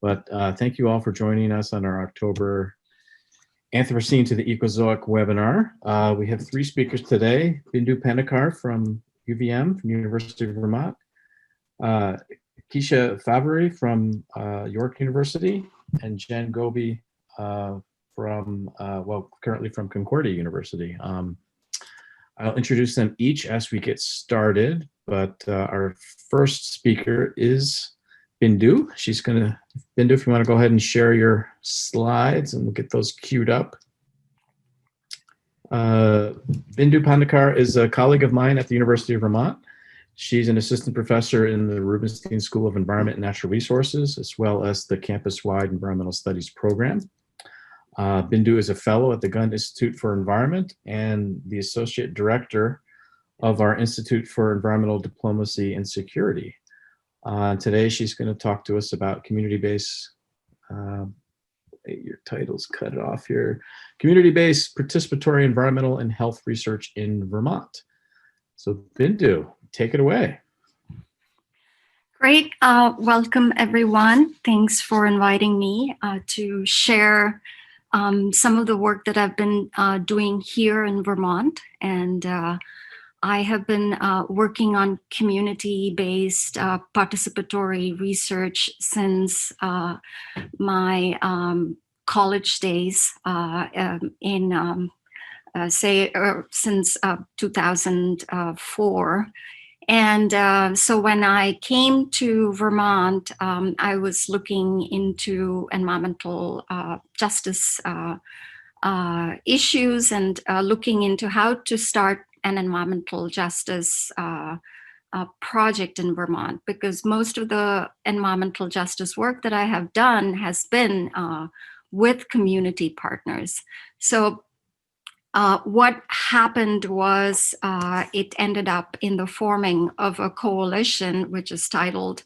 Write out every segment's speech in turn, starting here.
But thank you all for joining us on our October Anthropocene to the Ecozoic webinar. We have three speakers today: Bindu Panikkar from UVM, from University of Vermont, Keisha Favre from York University, and Jen Goby from, currently from Concordia University. I'll introduce them each as we get started, but our first speaker is Bindu. Bindu, if you want to go ahead and share your slides and we'll get those queued up. Bindu Panikkar is a colleague of mine at the University of Vermont. She's an assistant professor in the Rubenstein School of Environment and Natural Resources, as well as the campus-wide environmental studies program. Bindu is a fellow at the Gund Institute for Environment and the associate director of our Institute for Environmental Diplomacy and Security. Today, she's going to talk to us about community-based, your title's cut off here, community-based participatory environmental and health research in Vermont. So Bindu, take it away. Great. Welcome, everyone. Thanks for inviting me to share some of the work that I've been doing here in Vermont. And I have been working on community-based participatory research since my college days since 2004. And so when I came to Vermont, I was looking into environmental justice issues and looking into how to start an environmental justice project in Vermont, because most of the environmental justice work that I have done has been with community partners. So what happened was it ended up in the forming of a coalition, which is titled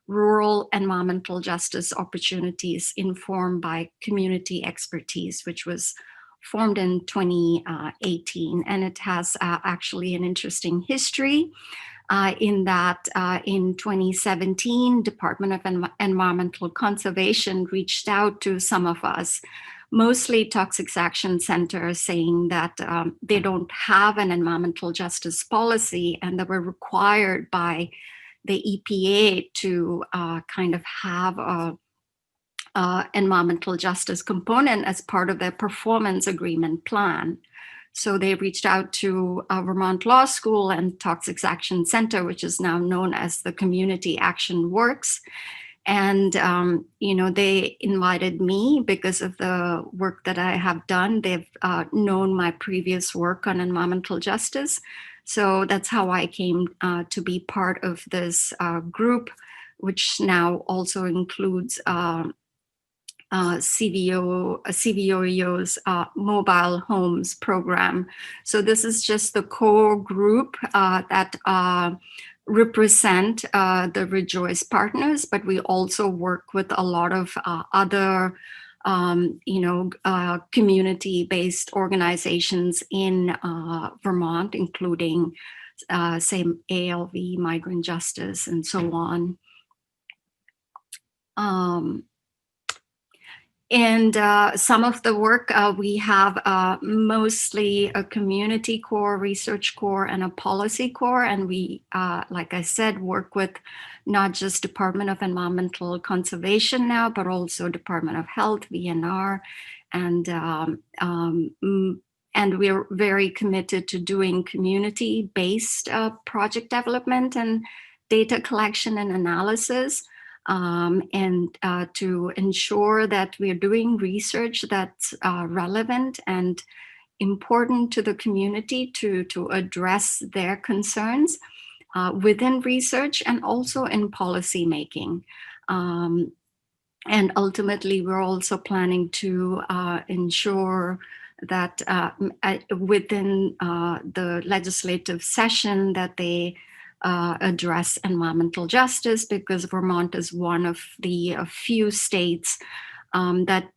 Rural Environmental Justice Opportunities Informed by Community Expertise, which was formed in 2018. And it has actually an interesting history in that in 2017, Department of Environmental Conservation reached out to some of us, mostly Toxics Action Center, saying that they don't have an environmental justice policy and they were required by the EPA to kind of have a environmental justice component as part of their performance agreement plan. So they reached out to Vermont Law School and Toxics Action Center, which is now known as the Community Action Works. And, they invited me because of the work that I have done. They've known my previous work on environmental justice. So that's how I came to be part of this group, which now also includes CVOEO's mobile homes program. So this is just the core group that represent the Rejoice partners, but we also work with a lot of other community-based organizations in Vermont, including ALV, Migrant Justice, and so on. And some of the work we have mostly a community core, research core, and a policy core. And we, like I said, work with not just Department of Environmental Conservation now, but also Department of Health, VNR. And we're very committed to doing community-based project development and data collection and analysis. And to ensure that we're doing research that's relevant and important to the community to address their concerns within research and also in policy making. And ultimately, we're also planning to ensure that within the legislative session that they address environmental justice, because Vermont is one of the few states that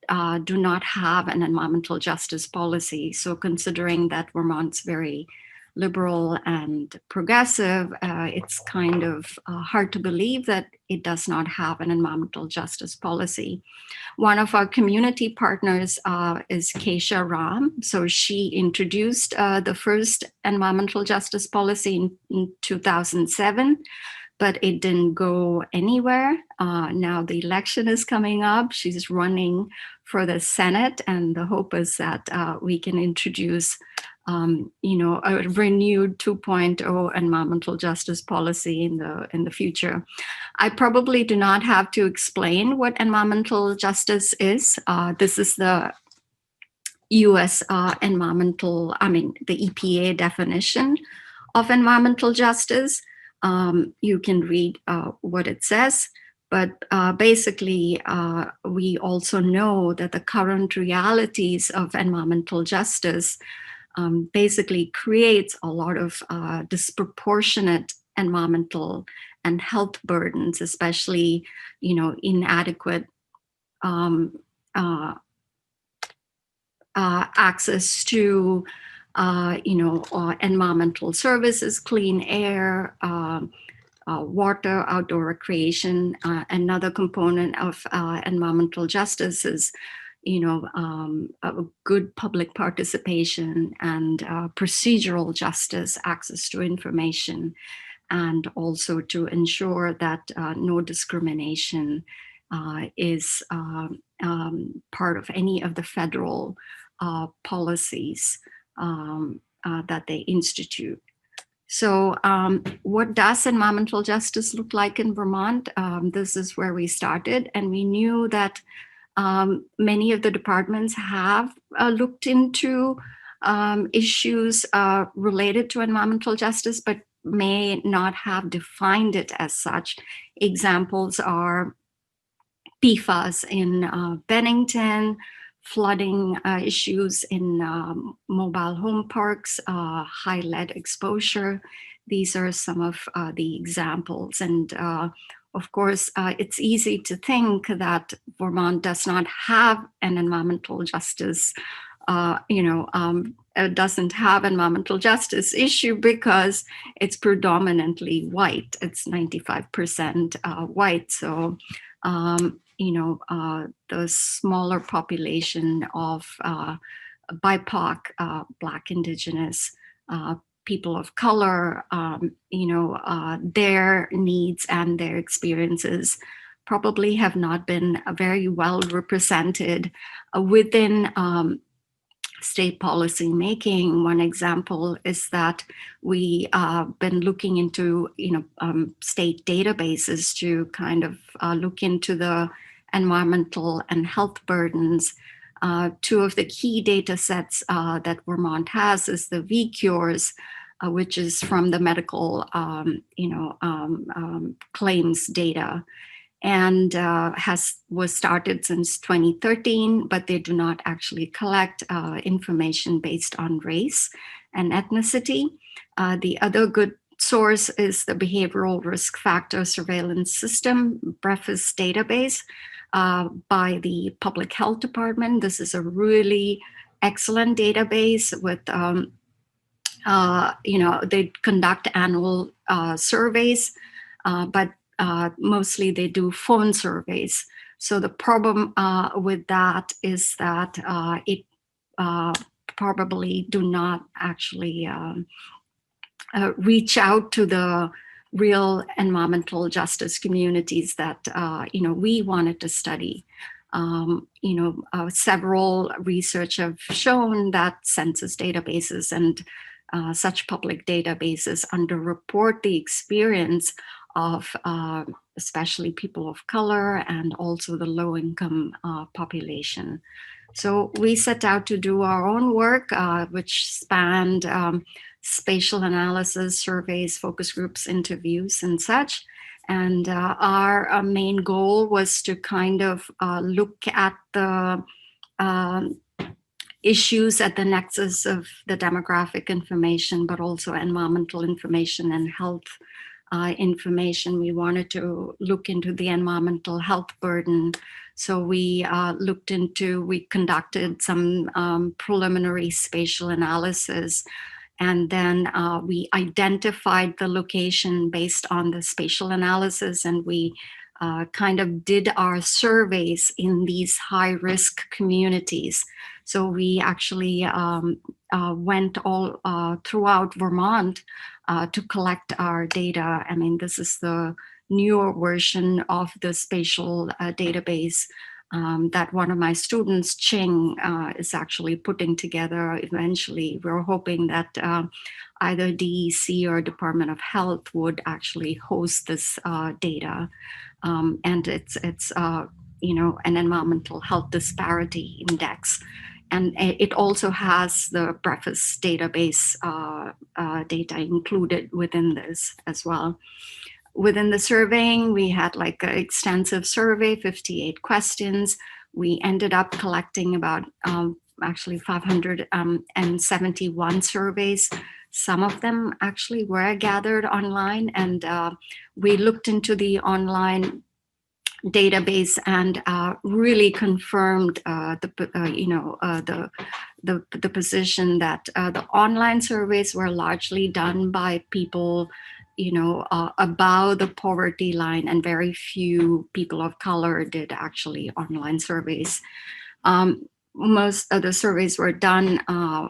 do not have an environmental justice policy. So considering that Vermont's very liberal and progressive, it's kind of hard to believe that it does not have an environmental justice policy. One of our community partners is Keisha Ram. So she introduced the first environmental justice policy in 2007, but it didn't go anywhere. Now the election is coming up. She's running for the Senate, and the hope is that we can introduce a renewed 2.0 environmental justice policy in the future. I probably do not have to explain what environmental justice is. This is the U.S. the EPA definition of environmental justice. You can read what it says, but basically, we also know that the current realities of environmental justice basically creates a lot of disproportionate environmental and health burdens, especially, inadequate access to, environmental services, clean air, water, outdoor recreation. Another component of environmental justice is a good public participation and procedural justice, access to information, and also to ensure that no discrimination is part of any of the federal policies that they institute. So what does environmental justice look like in Vermont? This is where we started, and we knew that many of the departments have looked into issues related to environmental justice, but may not have defined it as such. Examples are PFAS in Bennington, flooding issues in mobile home parks, high lead exposure. These are some of the examples. And of course, it's easy to think that Vermont does not have an environmental justice, doesn't have environmental justice issue because it's predominantly white. It's 95% white. So, the smaller population of BIPOC, Black, Indigenous, people of color, their needs and their experiences probably have not been very well represented within state policy making. One example is that we been looking into state databases to kind of look into the environmental and health burdens. Two of the key data sets that Vermont has is the VCures, which is from the medical claims data, and was started since 2013, but they do not actually collect information based on race and ethnicity. The other good source is the Behavioral Risk Factor Surveillance System, BREFIS database by the Public Health Department. This is a really excellent database with, they conduct annual surveys, but mostly they do phone surveys. So the problem with that is that it probably do not actually reach out to the real environmental justice communities that we wanted to study. Several research have shown that census databases and such public databases underreport the experience of especially people of color and also the low-income population. So we set out to do our own work, which spanned spatial analysis, surveys, focus groups, interviews, and such. And our main goal was to kind of look at the issues at the nexus of the demographic information, but also environmental information and health information. We wanted to look into the environmental health burden. So we conducted some preliminary spatial analysis And then we identified the location based on the spatial analysis, and we kind of did our surveys in these high-risk communities. So we actually went all throughout Vermont to collect our data. I mean, this is the newer version of the spatial database that one of my students, Ching, is actually putting together eventually. We're hoping that either DEC or Department of Health would actually host this data. And it's you know, an environmental health disparity index. And it also has the preface database data included within this as well. Within the surveying, we had like an extensive survey, 58 questions. We ended up collecting about actually 571 surveys. Some of them actually were gathered online, and we looked into the online database and really confirmed the position that the online surveys were largely done by people, you know, above the poverty line, and very few people of color did actually online surveys. Most of the surveys were done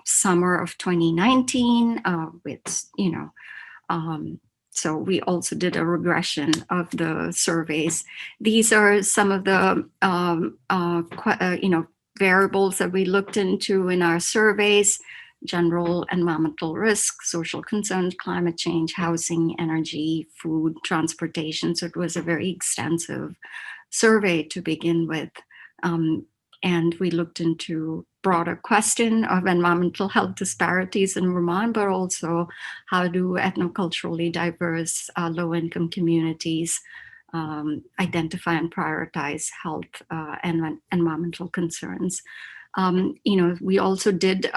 summer of 2019 with, you know, so we also did a regression of the surveys. These are some of the you know, variables that we looked into in our surveys: general environmental risk, social concerns, climate change, housing, energy, food, transportation. So it was a very extensive survey to begin with. And we looked into broader question of environmental health disparities in Vermont, but also how do ethnoculturally diverse low-income communities identify and prioritize health and environmental concerns. You know, we also did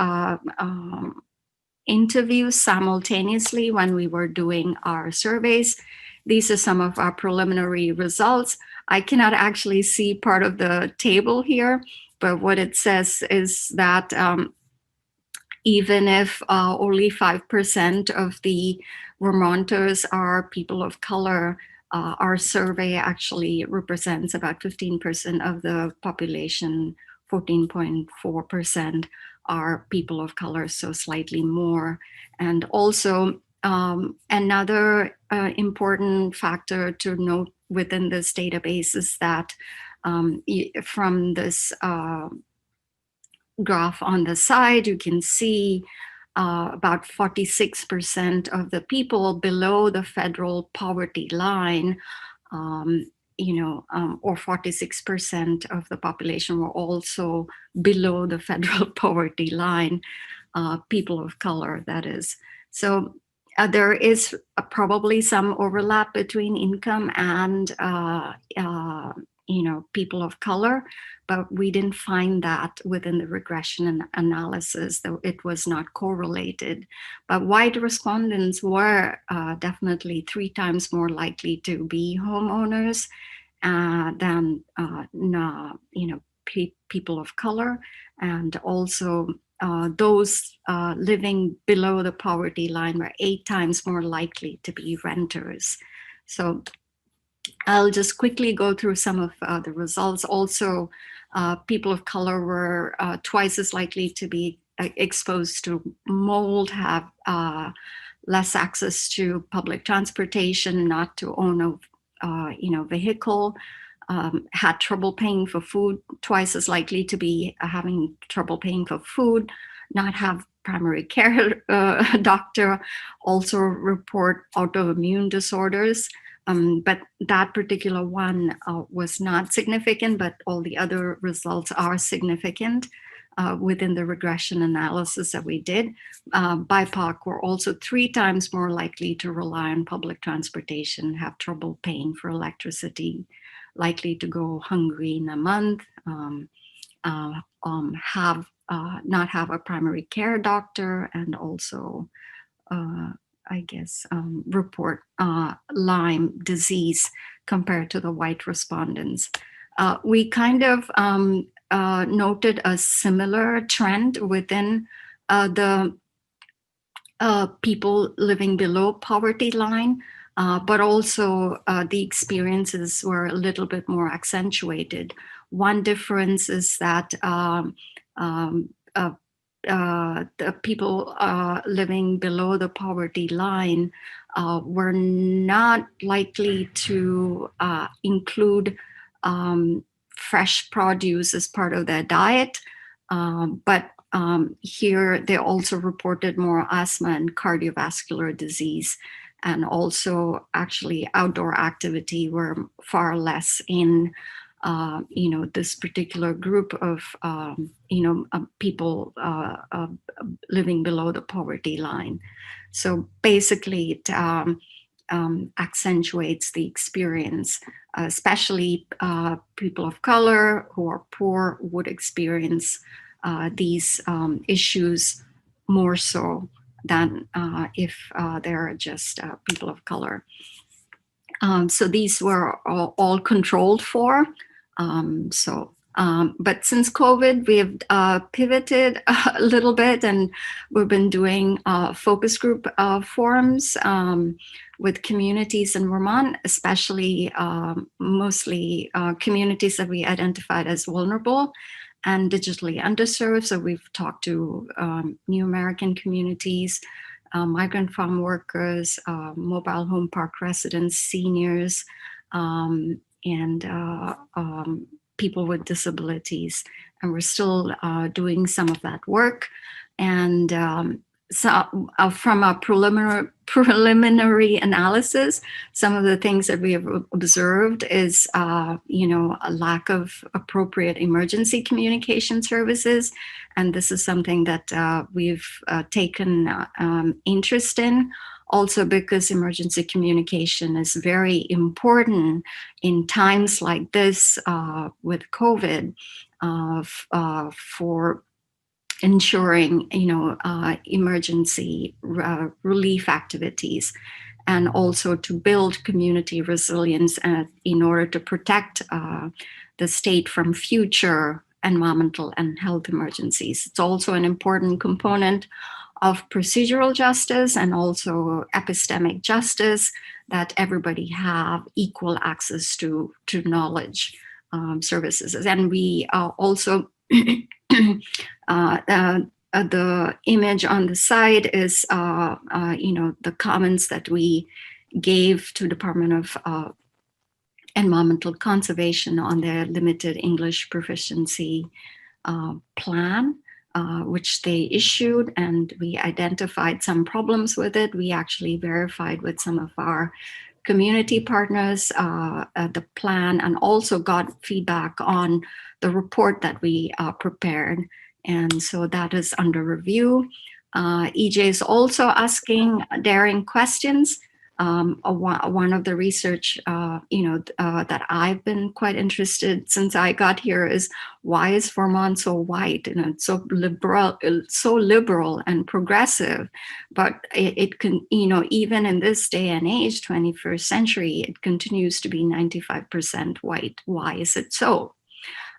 interviews simultaneously when we were doing our surveys. These are some of our preliminary results. I cannot actually see part of the table here, but what it says is that even if only 5% of the Vermonters are people of color, our survey actually represents about 15% of the population. 14.4% are people of color, so slightly more. And also another important factor to note within this database is that from this graph on the side, you can see about 46% of the people below the federal poverty line, you know, or 46% of the population were also below the federal poverty line, people of color, that is. So there is probably some overlap between income and, you know, people of color, but we didn't find that within the regression analysis, though it was not correlated. But white respondents were definitely 3 times more likely to be homeowners than you know, people of color, and also those living below the poverty line were 8 times more likely to be renters. So I'll just quickly go through some of the results. Also, people of color were twice as likely to be exposed to mold, have less access to public transportation, not to own a you know, vehicle, had trouble paying for food, twice as likely to be having trouble paying for food, not have primary care doctor, also report autoimmune disorders. But that particular one was not significant, but all the other results are significant within the regression analysis that we did. BIPOC were also 3 times more likely to rely on public transportation, have trouble paying for electricity, likely to go hungry in a month, have not have a primary care doctor, and also I guess, report Lyme disease compared to the white respondents. We kind of noted a similar trend within the people living below poverty line, but also the experiences were a little bit more accentuated. One difference is that the people living below the poverty line were not likely to include fresh produce as part of their diet, but here they also reported more asthma and cardiovascular disease, and also actually outdoor activity were far less in this particular group of people living below the poverty line. So basically it accentuates the experience, especially people of color who are poor would experience these issues more so than if they're just people of color. So these were all controlled for. But since COVID, we have pivoted a little bit, and we've been doing focus group forums with communities in Vermont, especially mostly communities that we identified as vulnerable and digitally underserved. So we've talked to New American communities, migrant farm workers, mobile home park residents, seniors, and people with disabilities. And we're still doing some of that work. And so from a preliminary analysis, some of the things that we have observed is, a lack of appropriate emergency communication services. And this is something that we've taken interest in, also because emergency communication is very important in times like this with COVID for ensuring, emergency relief activities, and also to build community resilience in order to protect the state from future environmental and health emergencies. It's also an important component of procedural justice and also epistemic justice, that everybody have equal access to knowledge services. And we also the image on the side is the comments that we gave to Department of Environmental Conservation on their limited English proficiency plan, which they issued, and we identified some problems with it. We actually verified with some of our community partners the plan, and also got feedback on the report that we prepared. And so that is under review. EJ is also asking daring questions. One of the research, that I've been quite interested since I got here is, why is Vermont so white and it's so liberal and progressive? But it can, even in this day and age, 21st century, it continues to be 95% white. Why is it so?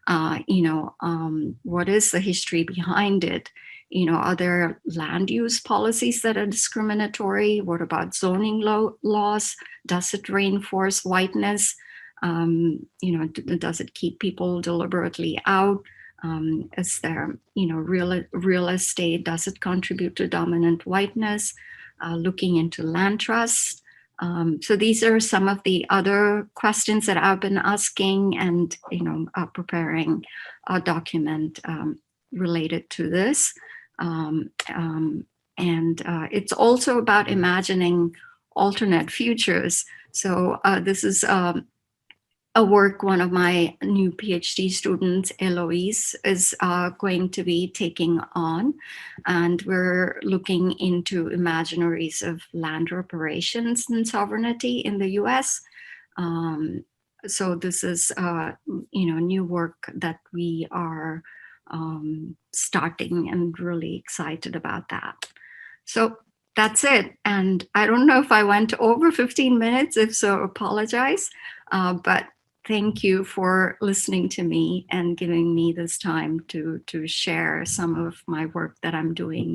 What is the history behind it? Are there land use policies that are discriminatory? What about zoning laws? Does it reinforce whiteness? Does it keep people deliberately out? Is there, real estate? Does it contribute to dominant whiteness? Looking into land trusts. So these are some of the other questions that I've been asking, and preparing a document related to this. It's also about imagining alternate futures. So this is a work one of my new PhD students, Eloise, is going to be taking on. And we're looking into imaginaries of land reparations and sovereignty in the US. So this is, new work that we are starting, and really excited about that. So that's it. And I don't know if I went over 15 minutes. If so, apologize. But thank you for listening to me and giving me this time to share some of my work that I'm doing